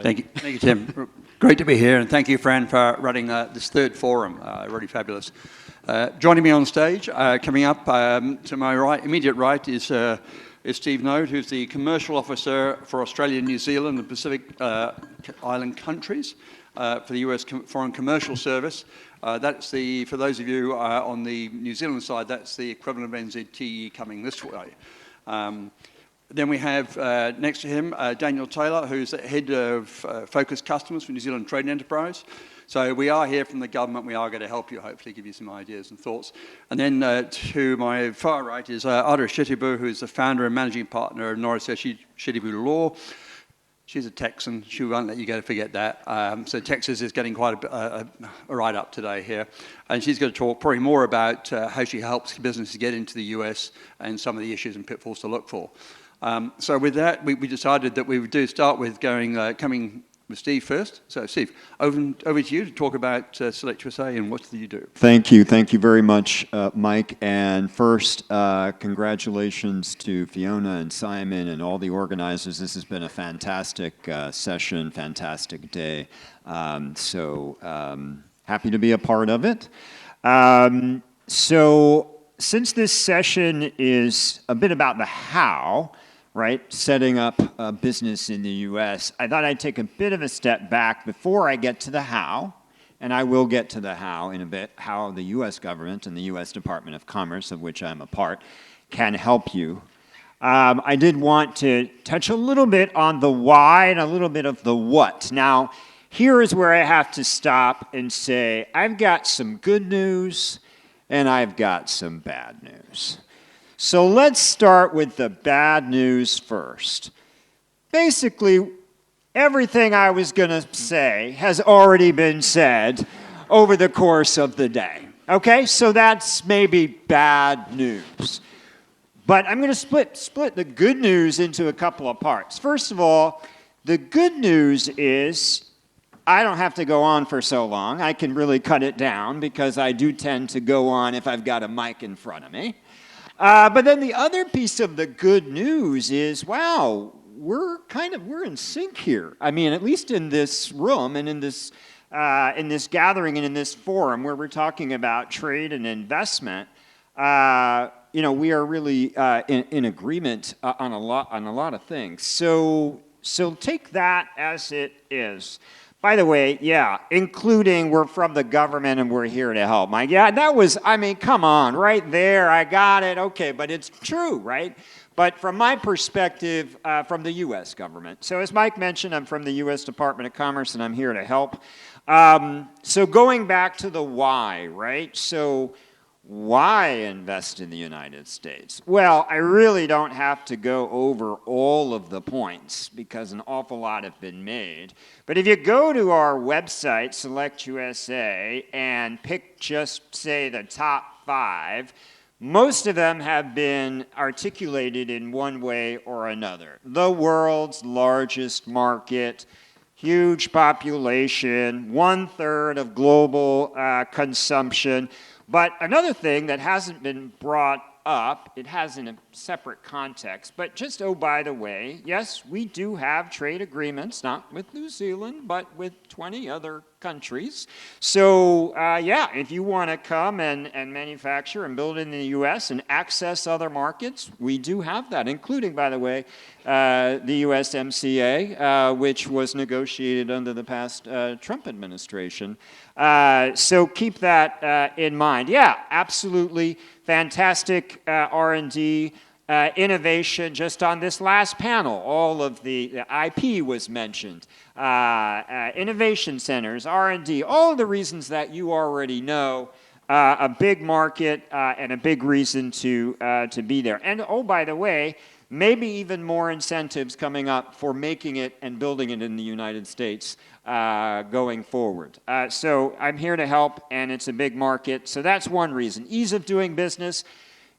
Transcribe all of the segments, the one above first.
Thank you, Tim. Great to be here, and thank you, Fran, for running this third forum. Really fabulous. Joining me on stage, coming up to my right, immediate right, is Steve Knode, who's the Commercial Officer for Australia, New Zealand, and Pacific Island countries for the US Foreign Commercial Service. That's the, for those of you on the New Zealand side, that's the equivalent of NZTE coming this way. Then we have next to him Daniel Taylor, who's the head of Focused Customers for New Zealand Trade and Enterprise. So we are here from the government. We are going to help you, hopefully give you some ideas and thoughts. And then to my far right is Echetebu, who's the founder and managing partner of Norris Echetebu Law. She's a Texan. She won't let you go to forget that. So Texas is getting quite a ride up today here. And she's going to talk probably more about how she helps businesses get into the US and some of the issues and pitfalls to look for. So with that, we decided that we would start with coming with Steve first. So Steve, over to you to talk about Select USA and what do you do? Thank you very much, Mike. And first, congratulations to Fiona and Simon and all the organizers. This has been a fantastic session, fantastic day. Happy to be a part of it. So since this session is a bit about the how, right, setting up a business in the U.S., I thought I'd take a bit of a step back before I get to the how, and I will get to the how in a bit, how the U.S. government and the U.S. Department of Commerce, of which I'm a part, can help you. I did want to touch a little bit on the why and a little bit of the what. Now, here is where I have to stop and say, I've got some good news and I've got some bad news. So let's start with the bad news first. Basically, everything I was going to say has already been said over the course of the day. Okay, so that's maybe bad news. But I'm going to split the good news into a couple of parts. First of all, the good news is I don't have to go on for so long. I can really cut it down because I do tend to go on if I've got a mic in front of me. But then the other piece of the good news is, wow, we're in sync here. I mean, at least in this room and in this gathering and in this forum where we're talking about trade and investment, we are really in agreement on a lot of things. So take that as it is. By the way, yeah, including we're from the government and we're here to help. Mike, yeah, that was, I mean, come on, right there, I got it, okay, but it's true, right? But from my perspective, from the U.S. government. So as Mike mentioned, I'm from the U.S. Department of Commerce and I'm here to help. So going back to the why, right? So why invest in the United States? Well, I really don't have to go over all of the points because an awful lot have been made. But if you go to our website, Select USA, and pick just, say, the top 5, most of them have been articulated in one way or another. The world's largest market, huge population, 1/3 of global consumption. But another thing that hasn't been brought up, it has in a separate context, but just, oh, by the way, yes, we do have trade agreements, not with New Zealand, but with 20 other countries. So, yeah, if you want to come and manufacture and build in the U.S. and access other markets, we do have that, including, by the way, the USMCA, which was negotiated under the past Trump administration. So keep that in mind. Yeah, absolutely fantastic R&D, innovation. Just on this last panel, all of the IP was mentioned. Innovation centers, R&D, all the reasons that you already know. A big market and a big reason to be there. And oh, by the way, maybe even more incentives coming up for making it and building it in the United States going forward. So I'm here to help, and it's a big market. So that's one reason. Ease of doing business.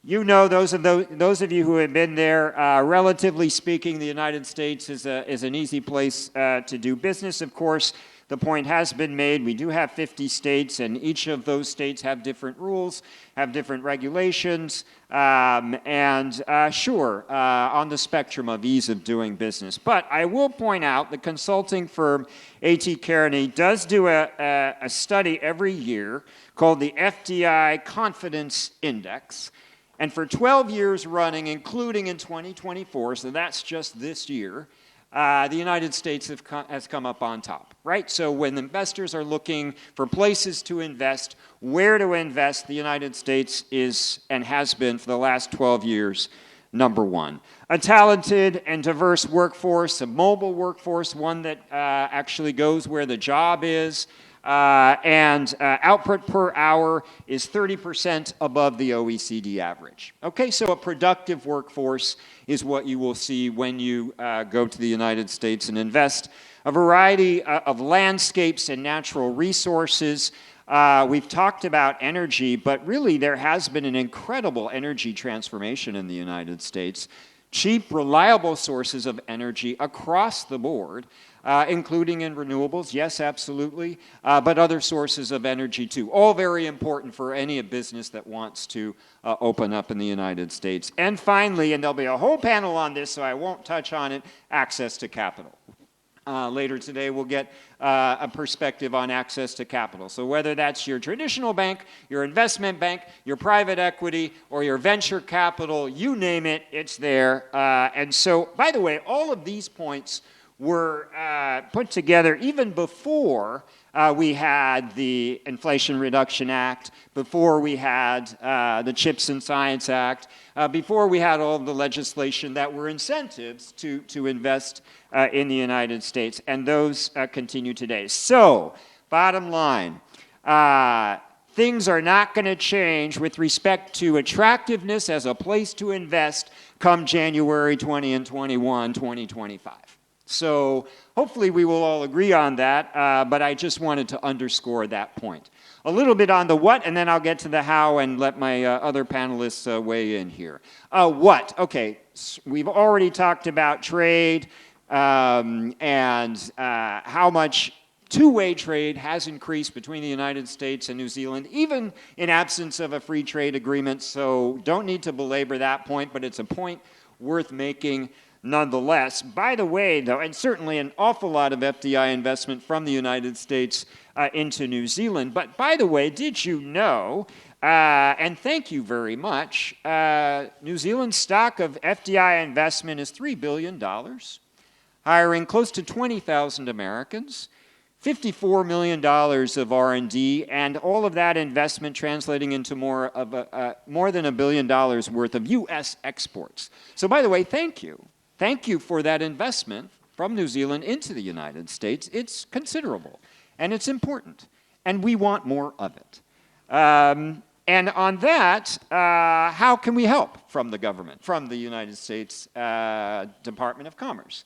You know, those of you who have been there, relatively speaking, the United States is an easy place to do business. Of course, the point has been made. We do have 50 states, and each of those states have different rules, have different regulations, and sure, on the spectrum of ease of doing business. But I will point out the consulting firm A.T. Kearney does do a study every year called the FDI Confidence Index. And for 12 years running, including in 2024, so that's just this year, the United States has come up on top, right? So when investors are looking for places to invest, where to invest, the United States is and has been for the last 12 years number one. A talented and diverse workforce, a mobile workforce, one that actually goes where the job is, and output per hour is 30% above the OECD average. Okay, so a productive workforce is what you will see when you go to the United States and invest. A variety of landscapes and natural resources. We've talked about energy, but really there has been an incredible energy transformation in the United States. Cheap, reliable sources of energy across the board, including in renewables, yes, absolutely, but other sources of energy too. All very important for any business that wants to open up in the United States. And finally, and there'll be a whole panel on this, so I won't touch on it, access to capital. Later today, we'll get a perspective on access to capital. So whether that's your traditional bank, your investment bank, your private equity, or your venture capital, you name it, it's there. And so, by the way, all of these points were put together even before we had the Inflation Reduction Act, before we had the CHIPS and Science Act, before we had all of the legislation that were incentives to invest in the United States, and those continue today. So, bottom line, things are not going to change with respect to attractiveness as a place to invest come January 20 and 21, 2025. So hopefully we will all agree on that, but I just wanted to underscore that point. A little bit on the what, and then I'll get to the how and let my other panelists weigh in here. What? Okay, we've already talked about trade and how much two-way trade has increased between the United States and New Zealand, even in absence of a free trade agreement, so don't need to belabor that point, but it's a point worth making nonetheless. By the way, though, and certainly an awful lot of FDI investment from the United States into New Zealand, but by the way, did you know, and thank you very much, New Zealand's stock of FDI investment is $3 billion, hiring close to 20,000 Americans, $54 million of R&D, and all of that investment translating into more than $1 billion worth of U.S. exports. So by the way, thank you. Thank you for that investment from New Zealand into the United States. It's considerable, and it's important, and we want more of it. And on that, how can we help from the government, from the United States Department of Commerce?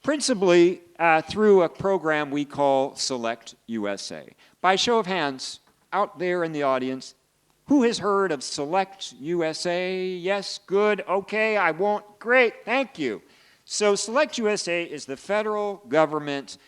Principally through a program we call Select USA. By show of hands, out there in the audience, who has heard of Select USA? Yes, good, okay, I won't, great, thank you. So Select USA is the federal government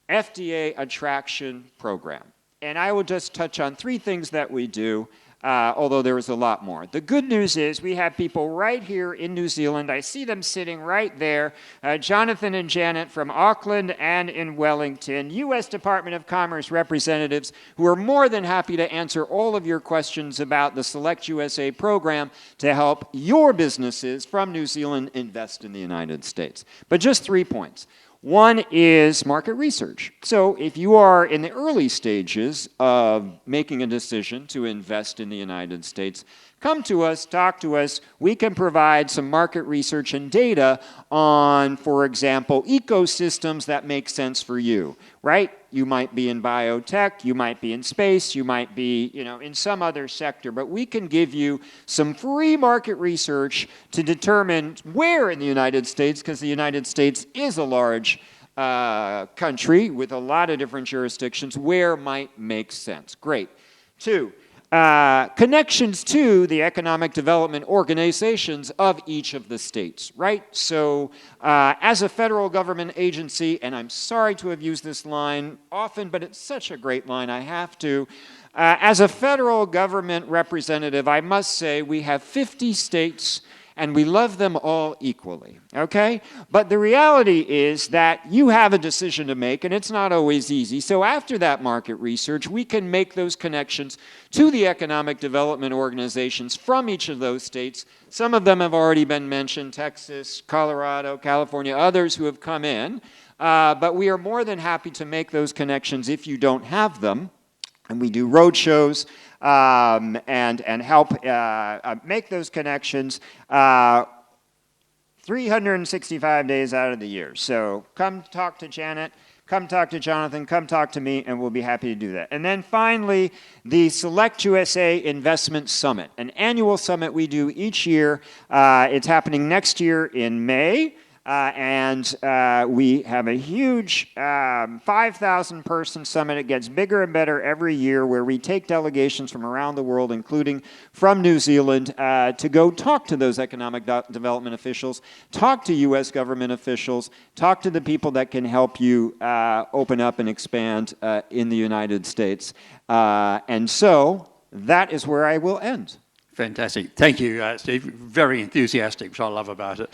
FDA attraction program. And I will just touch on three things that we do, although there is a lot more. The good news is we have people right here in New Zealand. I see them sitting right there, Jonathan and Janet from Auckland and in Wellington, U.S. Department of Commerce representatives who are more than happy to answer all of your questions about the Select USA program to help your businesses from New Zealand invest in the United States. But just 3 points. One is market research. So if you are in the early stages of making a decision to invest in the United States, come to us, talk to us. We can provide some market research and data on, for example, ecosystems that make sense for you, right? You might be in biotech, you might be in space, you might be, in some other sector, but we can give you some free market research to determine where in the United States, because the United States is a large country with a lot of different jurisdictions, where might make sense. Great. 2, connections to the economic development organizations of each of the states, right? So as a federal government agency, and I'm sorry to have used this line often, but it's such a great line, I have to. As a federal government representative, I must say we have 50 states and we love them all equally, okay? But the reality is that you have a decision to make, and it's not always easy. So after that market research, we can make those connections to the economic development organizations from each of those states. Some of them have already been mentioned, Texas, Colorado, California, others who have come in. But we are more than happy to make those connections if you don't have them. And we do road shows and help make those connections 365 days out of the year. So come talk to Janet, come talk to Jonathan, come talk to me, and we'll be happy to do that. And then finally, the Select USA Investment Summit, an annual summit we do each year. It's happening next year in May. And we have a huge 5,000 person summit. It gets bigger and better every year, where we take delegations from around the world, including from New Zealand, to go talk to those economic development officials, talk to US government officials, talk to the people that can help you open up and expand in the United States. And so that is where I will end. Fantastic. Thank you, Steve. Very enthusiastic, which I love about it.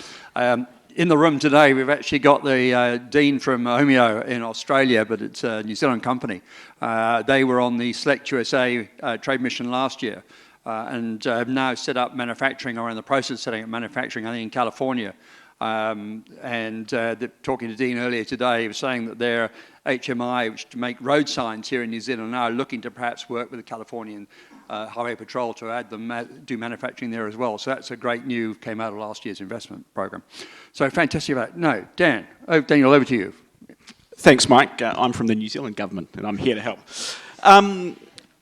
In the room today, we've actually got the Dean from Omeo in Australia, but it's a New Zealand company. They were on the Select USA trade mission last year and have now set up manufacturing, or in the process of setting up manufacturing, I think, in California. Talking to Dean earlier today, he was saying that their HMI, which to make road signs here in New Zealand, now looking to perhaps work with the Californian Highway Patrol to add them, do manufacturing there as well. So that's a great new, came out of last year's investment program. So fantastic about it. No, Dan. Oh, Daniel, over to you. Thanks, Mike. I'm from the New Zealand government, and I'm here to help.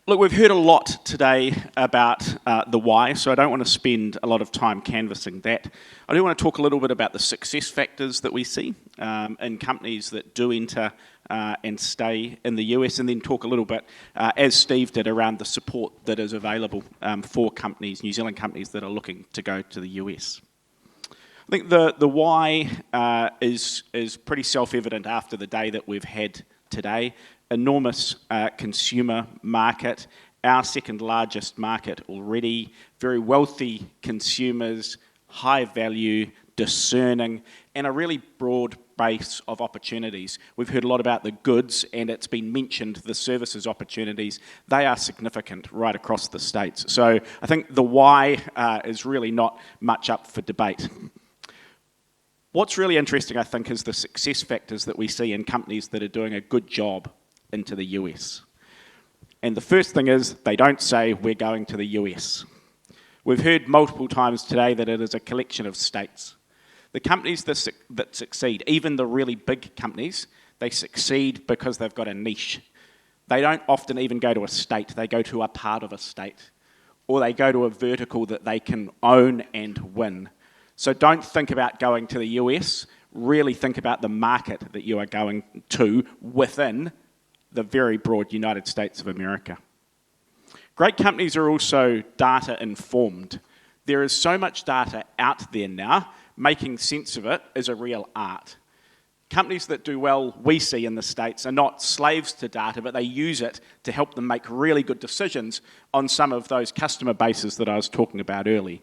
Look, we've heard a lot today about the why, so I don't want to spend a lot of time canvassing that. I do want to talk a little bit about the success factors that we see in companies that do enter and stay in the US, and then talk a little bit, as Steve did, around the support that is available for companies, New Zealand companies that are looking to go to the US. I think the why is pretty self-evident after the day that we've had today. Enormous consumer market, our second largest market already, very wealthy consumers, high value, discerning, and a really broad base of opportunities. We've heard a lot about the goods, and it's been mentioned the services opportunities. They are significant right across the states. So I think the why is really not much up for debate. What's really interesting, I think, is the success factors that we see in companies that are doing a good job into the US. And the first thing is, they don't say, we're going to the US. We've heard multiple times today that it is a collection of states. The companies that succeed, even the really big companies, they succeed because they've got a niche. They don't often even go to a state, they go to a part of a state. Or they go to a vertical that they can own and win. So don't think about going to the US, really think about the market that you are going to within the very broad United States of America. Great companies are also data informed. There is so much data out there now, making sense of it is a real art. Companies that do well, we see in the States, are not slaves to data, but they use it to help them make really good decisions on some of those customer bases that I was talking about earlier.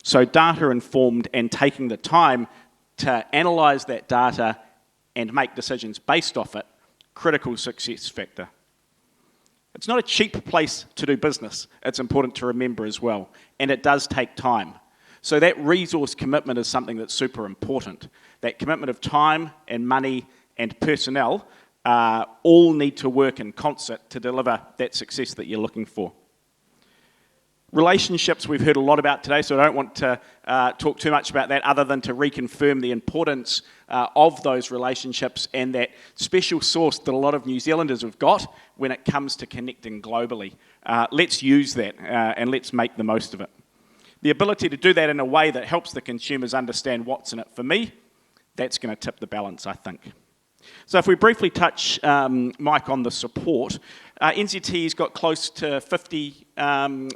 So data informed and taking the time to analyse that data and make decisions based off it, critical success factor. It's not a cheap place to do business, it's important to remember as well, and it does take time. So that resource commitment is something that's super important. That commitment of time and money and personnel all need to work in concert to deliver that success that you're looking for. Relationships we've heard a lot about today, so I don't want to talk too much about that other than to reconfirm the importance of those relationships and that special sauce that a lot of New Zealanders have got when it comes to connecting globally. Let's use that and let's make the most of it. The ability to do that in a way that helps the consumers understand what's in it for me, that's going to tip the balance, I think. So if we briefly touch, Mike, on the support, NZT's got close to 50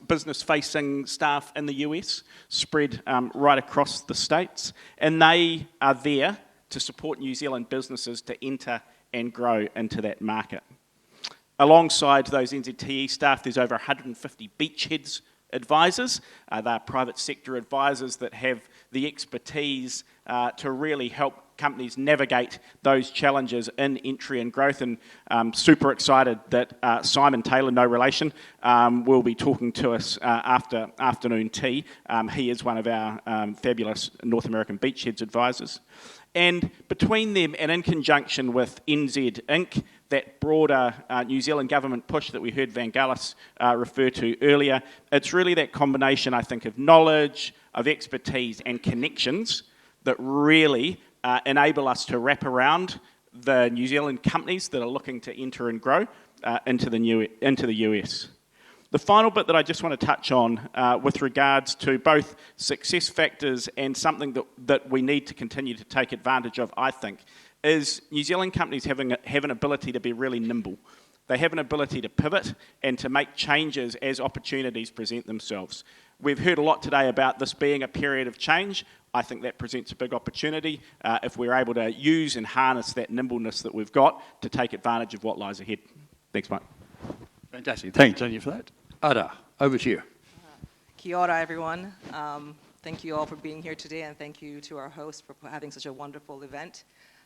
business-facing staff in the US, spread right across the states, and they are there to support New Zealand businesses to enter and grow into that market. Alongside those NZTE staff, there's over 150 beachheads advisors. They're private sector advisors that have the expertise to really help companies navigate those challenges in entry and growth. And I'm super excited that Simon Taylor, no relation, will be talking to us after afternoon tea. He is one of our fabulous North American beachheads advisors. And between them and in conjunction with NZ Inc., that broader New Zealand government push that we heard Vangelis refer to earlier, it's really that combination, I think, of knowledge, of expertise and connections that really enable us to wrap around the New Zealand companies that are looking to enter and grow into the US. The final bit that I just want to touch on with regards to both success factors and something that we need to continue to take advantage of, I think, is New Zealand companies have an ability to be really nimble. They have an ability to pivot and to make changes as opportunities present themselves. We've heard a lot today about this being a period of change. I think that presents a big opportunity if we're able to use and harness that nimbleness that we've got to take advantage of what lies ahead. Thanks, Mike. Fantastic. Thanks, Tony, for that. Ada, over to you. Kia ora, everyone. Thank you all for being here today, and thank you to our host for having such a wonderful event.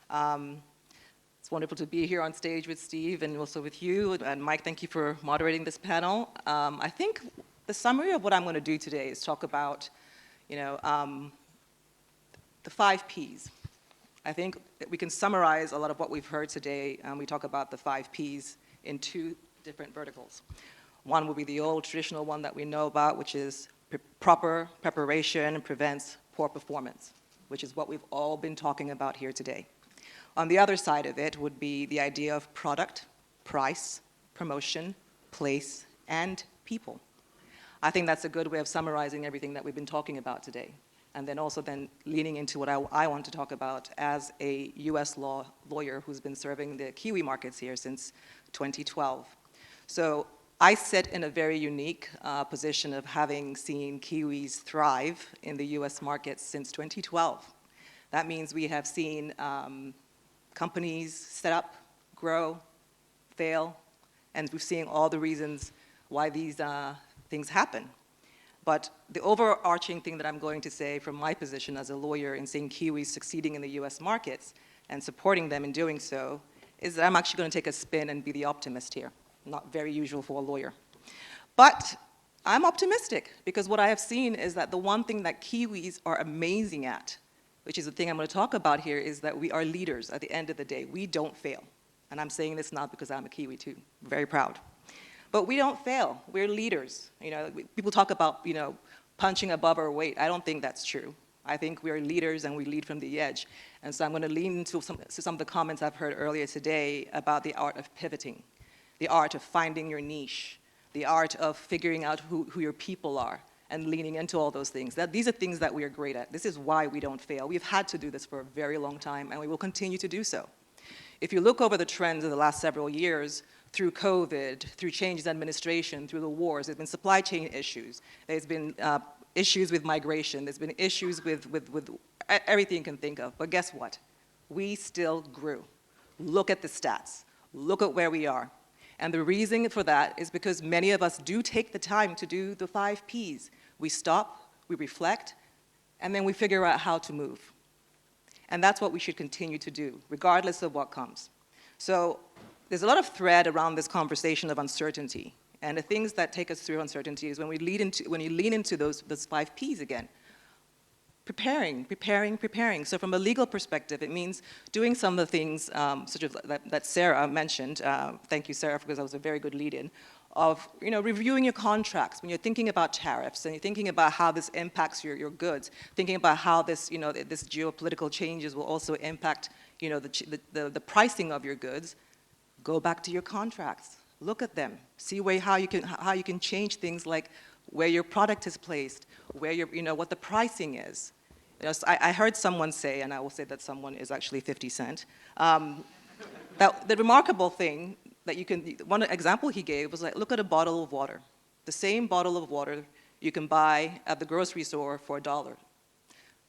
It's wonderful to be here on stage with Steve and also with you. And Mike, thank you for moderating this panel. I think the summary of what I'm going to do today is talk about, the 5 Ps. I think that we can summarize a lot of what we've heard today. We talk about the 5 Ps in 2 different verticals. One will be the old traditional one that we know about, which is proper preparation prevents poor performance, which is what we've all been talking about here today. On the other side of it would be the idea of product, price, promotion, place, and people. I think that's a good way of summarizing everything that we've been talking about today. And then also leaning into what I want to talk about as a US lawyer who's been serving the Kiwi markets here since 2012. So I sit in a very unique position of having seen Kiwis thrive in the US markets since 2012. That means we have seen companies set up, grow, fail, and we're seeing all the reasons why these things happen. But the overarching thing that I'm going to say from my position as a lawyer in seeing Kiwis succeeding in the US markets and supporting them in doing so is that I'm actually going to take a spin and be the optimist here. Not very usual for a lawyer. But I'm optimistic because what I have seen is that the one thing that Kiwis are amazing at, which is the thing I'm going to talk about here, is that we are leaders at the end of the day. We don't fail. And I'm saying this not because I'm a Kiwi too. I'm very proud. But we don't fail. We're leaders. People talk about, punching above our weight. I don't think that's true. I think we're leaders and we lead from the edge. And so I'm going to lean into some of the comments I've heard earlier today about the art of pivoting, the art of finding your niche, the art of figuring out who your people are and leaning into all those things. These are things that we are great at. This is why we don't fail. We've had to do this for a very long time and we will continue to do so. If you look over the trends of the last several years, through COVID, through changes in administration, through the wars, there's been supply chain issues. There's been issues with migration. There's been issues with everything you can think of. But guess what? We still grew. Look at the stats. Look at where we are. And the reason for that is because many of us do take the time to do the 5 Ps. We stop, we reflect, and then we figure out how to move. And that's what we should continue to do, regardless of what comes. So there's a lot of thread around this conversation of uncertainty. And the things that take us through uncertainty is when you lean into those 5 Ps again. Preparing. So from a legal perspective, it means doing some of the things such as that Sarah mentioned. Thank you, Sarah, because that was a very good lead-in. Of reviewing your contracts when you're thinking about tariffs and you're thinking about how this impacts your goods, thinking about how this this geopolitical changes will also impact the pricing of your goods. Go back to your contracts. Look at them. See how you can change things like where your product is placed, where what the pricing is. I heard someone say, and I will say that someone is actually 50 Cent, that the remarkable thing that you can, one example he gave was like, look at a bottle of water. The same bottle of water you can buy at the grocery store for $1.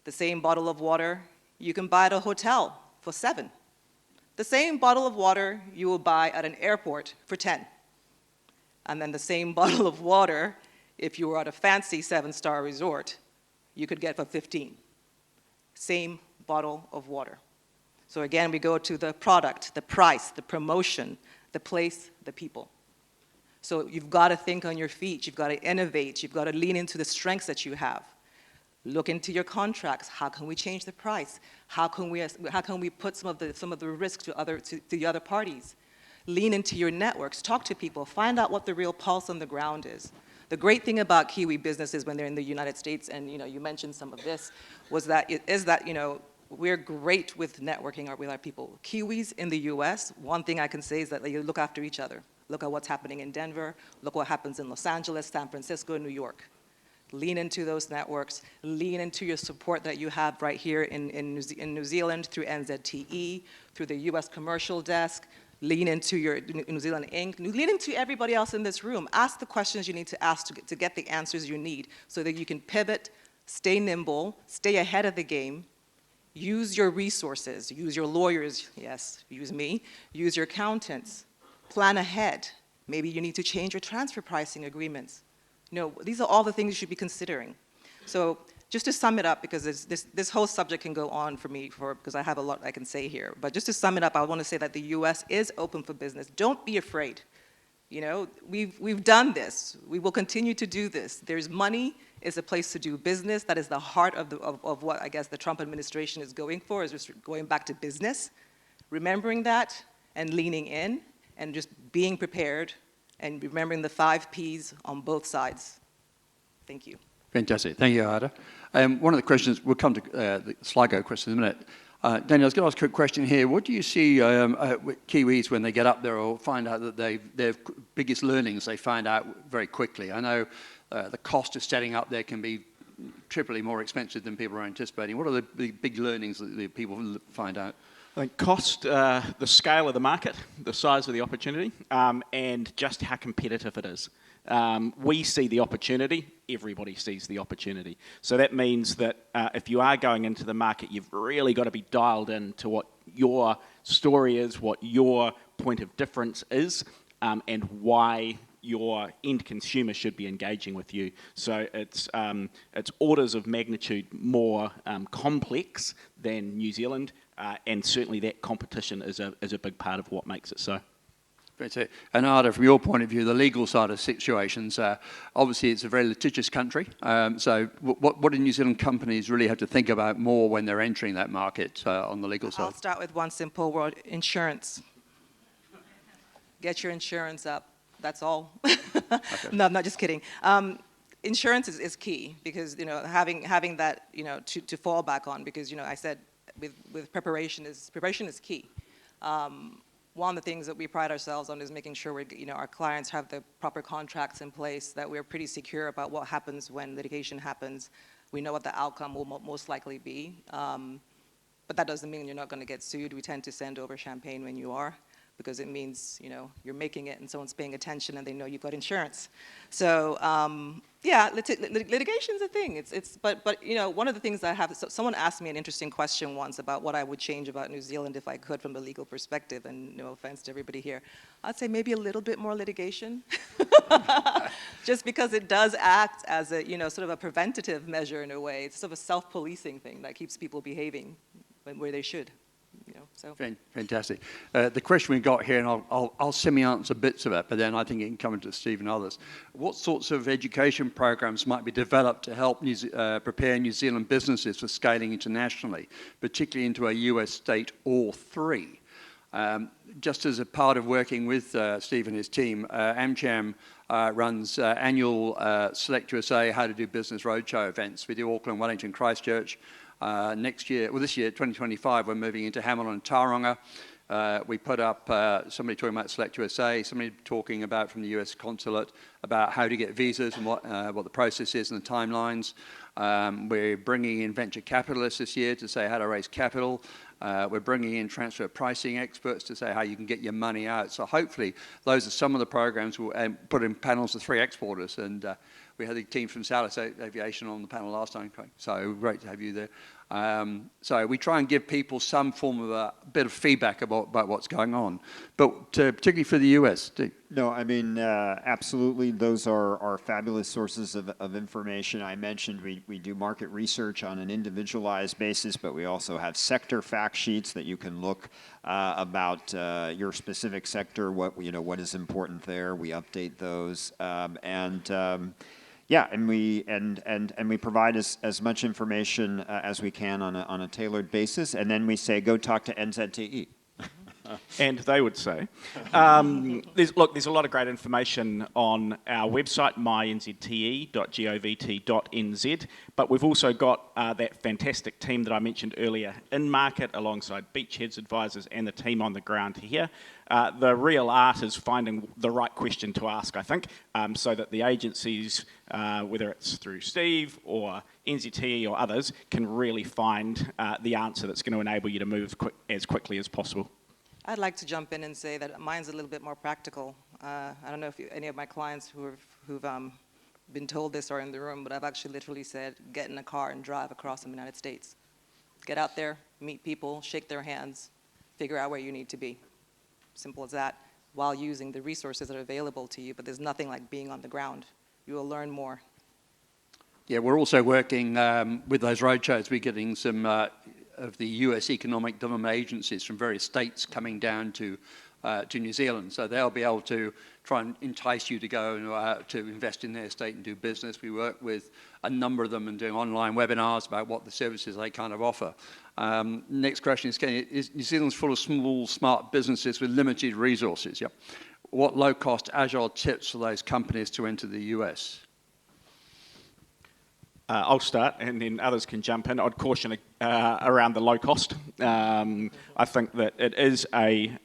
The same bottle of water you can buy at a hotel for $7. The same bottle of water you will buy at an airport for $10. And then the same bottle of water, if you were at a fancy 7-star resort, you could get for $15. Same bottle of water. So again, we go to the product, the price, the promotion, the place, the people. So you've got to think on your feet. You've got to innovate. You've got to lean into the strengths that you have. Look into your contracts. How can we change the price? How can we put some of the risk to the other parties? Lean into your networks. Talk to people. Find out what the real pulse on the ground is. The great thing about Kiwi businesses when they're in the United States, and you mentioned some of this, was that we're great with networking with our people. Kiwis in the US, one thing I can say is that they look after each other. Look at what's happening in Denver. Look what happens in Los Angeles, San Francisco, New York. Lean into those networks. Lean into your support that you have right here in New Zealand through NZTE, through the US Commercial Desk. Lean into your New Zealand Inc. Lean into everybody else in this room. Ask the questions you need to ask to get the answers you need so that you can pivot, stay nimble, stay ahead of the game. Use your resources. Use your lawyers. Yes, use me. Use your accountants. Plan ahead. Maybe you need to change your transfer pricing agreements. These are all the things you should be considering. So just to sum it up, because this whole subject can go on for me because I have a lot I can say here. But just to sum it up, I want to say that the US is open for business. Don't be afraid. We've done this. We will continue to do this. There's money. It's a place to do business. That is the heart of what I guess the Trump administration is going for, is just going back to business. Remembering that and leaning in and just being prepared and remembering the 5 Ps on both sides. Thank you. Fantastic. Thank you, Ada. One of the questions, we'll come to the Sligo question in a minute. Daniel, I was going to ask a quick question here. What do you see with Kiwis when they get up there or find out that their biggest learnings they find out very quickly? I know the cost of setting up there can be triply more expensive than people are anticipating. What are the big learnings that the people find out? I think cost, the scale of the market, the size of the opportunity, and just how competitive it is. We see the opportunity, everybody sees the opportunity. So that means that if you are going into the market, you've really got to be dialed in to what your story is, what your point of difference is, and why your end consumer should be engaging with you. So it's orders of magnitude more complex than New Zealand, and certainly that competition is a big part of what makes it so. And Ada, from your point of view, the legal side of situations, obviously it's a very litigious country. So what do New Zealand companies really have to think about more when they're entering that market on the legal side? I'll start with one simple word: insurance. Get your insurance up. That's all. Okay. No, I'm not just kidding. Insurance is key because having that to fall back on, because I said with preparation is key. One of the things that we pride ourselves on is making sure our clients have the proper contracts in place, that we're pretty secure about what happens when litigation happens. We know what the outcome will most likely be, but that doesn't mean you're not going to get sued. We tend to send over champagne when you are, because it means you're making it and someone's paying attention and they know you've got insurance. So yeah, litigation's a thing. But one of the things I have. Someone asked me an interesting question once about what I would change about New Zealand if I could from a legal perspective. And no offense to everybody here, I'd say maybe a little bit more litigation, just because it does act as a sort of a preventative measure in a way. It's sort of a self-policing thing that keeps people behaving where they should. So. Fantastic. The question we got here, and I'll semi-answer bits of it, but then I think it can come into Steve and others. What sorts of education programs might be developed to help prepare New Zealand businesses for scaling internationally, particularly into a US state or 3? Just as a part of working with Steve and his team, AMCHAM runs annual Select USA How to Do Business Roadshow events. We do Auckland, Wellington, Christchurch. This year, 2025, we're moving into Hamilton and Tauranga. We put up somebody talking about Select USA, somebody talking about from the US consulate about how to get visas and what the process is and the timelines. We're bringing in venture capitalists this year to say how to raise capital. We're bringing in transfer pricing experts to say how you can get your money out. So hopefully those are some of the programs. We'll put in panels of 3 exporters, and we had the team from Salis Aviation on the panel last time, so great to have you there. So we try and give people some form of a bit of feedback about what's going on, but particularly for the US. No, I mean, absolutely, those are fabulous sources of information. I mentioned we do market research on an individualized basis, but we also have sector fact sheets that you can look about your specific sector, what is important there. We update those, yeah, and we provide as much information as we can on a tailored basis, and then we say, go talk to NZTE. And they would say, there's a lot of great information on our website, mynzte.govt.nz, but we've also got that fantastic team that I mentioned earlier in market alongside Beachhead's advisors and the team on the ground here. The real art is finding the right question to ask, I think, so that the agencies, whether it's through Steve or NZTE or others, can really find the answer that's going to enable you to move as quickly as possible. I'd like to jump in and say that mine's a little bit more practical. I don't know if any of my clients who've been told this are in the room, but I've actually literally said, get in a car and drive across the United States. Get out there, meet people, shake their hands, figure out where you need to be. Simple as that, while using the resources that are available to you, but there's nothing like being on the ground. You will learn more. Yeah, we're also working with those roadshows. We're getting some of the US economic development agencies from various states coming down to New Zealand. So they'll be able to try and entice you to go to invest in their state and do business. We work with a number of them and doing online webinars about what the services they kind of offer. Next question is New Zealand's full of small, smart businesses with limited resources. Yep. What low-cost, agile tips for those companies to enter the US? I'll start, and then others can jump in. I'd caution around the low cost. I think that it is a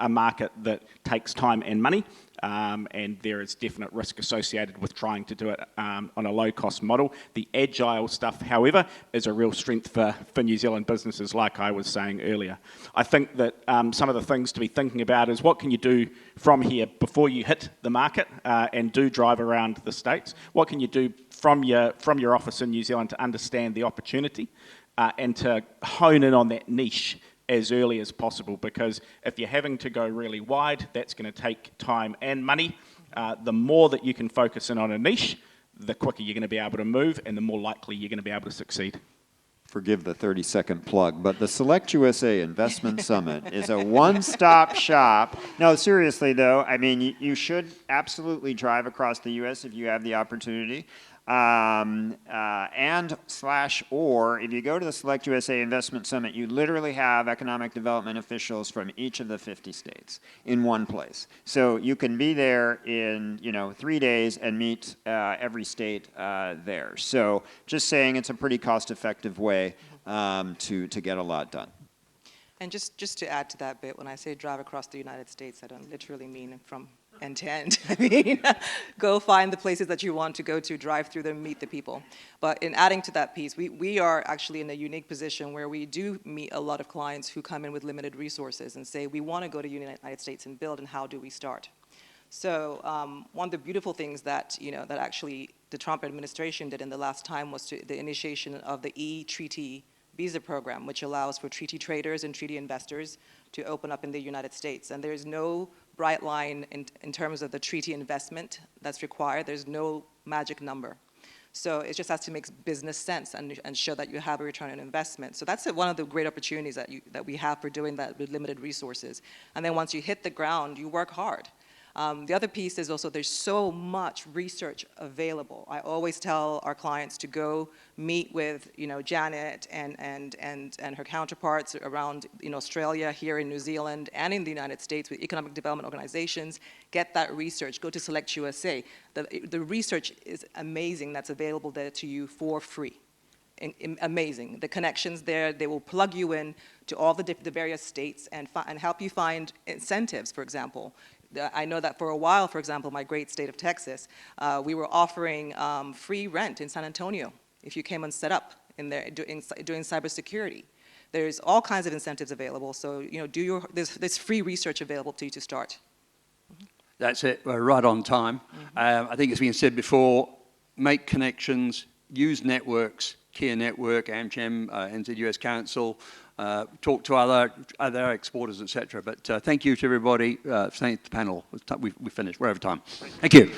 market that takes time and money, and there is definite risk associated with trying to do it on a low-cost model. The agile stuff, however, is a real strength for New Zealand businesses, like I was saying earlier. I think that some of the things to be thinking about is what can you do from here before you hit the market and do drive around the states? What can you do from your office in New Zealand to understand the opportunity and to hone in on that niche as early as possible, because if you're having to go really wide, that's going to take time and money. The more that you can focus in on a niche, the quicker you're going to be able to move and the more likely you're going to be able to succeed. Forgive the 30-second plug, but the Select USA Investment Summit is a one-stop shop. No, seriously though, I mean, you should absolutely drive across the U.S. if you have the opportunity. Or if you go to the Select USA Investment Summit, you literally have economic development officials from each of the 50 states in one place. So you can be there in 3 days and meet every state there. So just saying, it's a pretty cost-effective way to get a lot done. And just to add to that bit, when I say drive across the United States, I don't literally mean from end to end. I mean, go find the places that you want to go to, drive through them, meet the people. But in adding to that piece, we are actually in a unique position where we do meet a lot of clients who come in with limited resources and say, we want to go to the United States and build, and how do we start? So one of the beautiful things that, that actually the Trump administration did in the last time was the initiation of the e-treaty visa program, which allows for treaty traders and treaty investors to open up in the United States. And there's no bright line in terms of the treaty investment that's required. There's no magic number. So it just has to make business sense and show that you have a return on investment. So that's one of the great opportunities that we have for doing that with limited resources. And then once you hit the ground, you work hard. The other piece is also there's so much research available. I always tell our clients to go meet with Janet and her counterparts around Australia, here in New Zealand, and in the United States with economic development organizations. Get that research. Go to Select USA. The research is amazing that's available there to you for free. Amazing. The connections there, they will plug you in to all the various states and help you find incentives, for example. I know that for a while, for example, my great state of Texas, we were offering free rent in San Antonio if you came and set up in there doing cybersecurity. There's all kinds of incentives available. So, there's free research available to you to start. That's it. We're right on time. I think it's been said before, make connections, use networks, Kia Network, AMCHAM, NZUS Council, talk to other exporters, etc. But thank you to everybody. Thank the panel. We finished. We're over time. Thank you.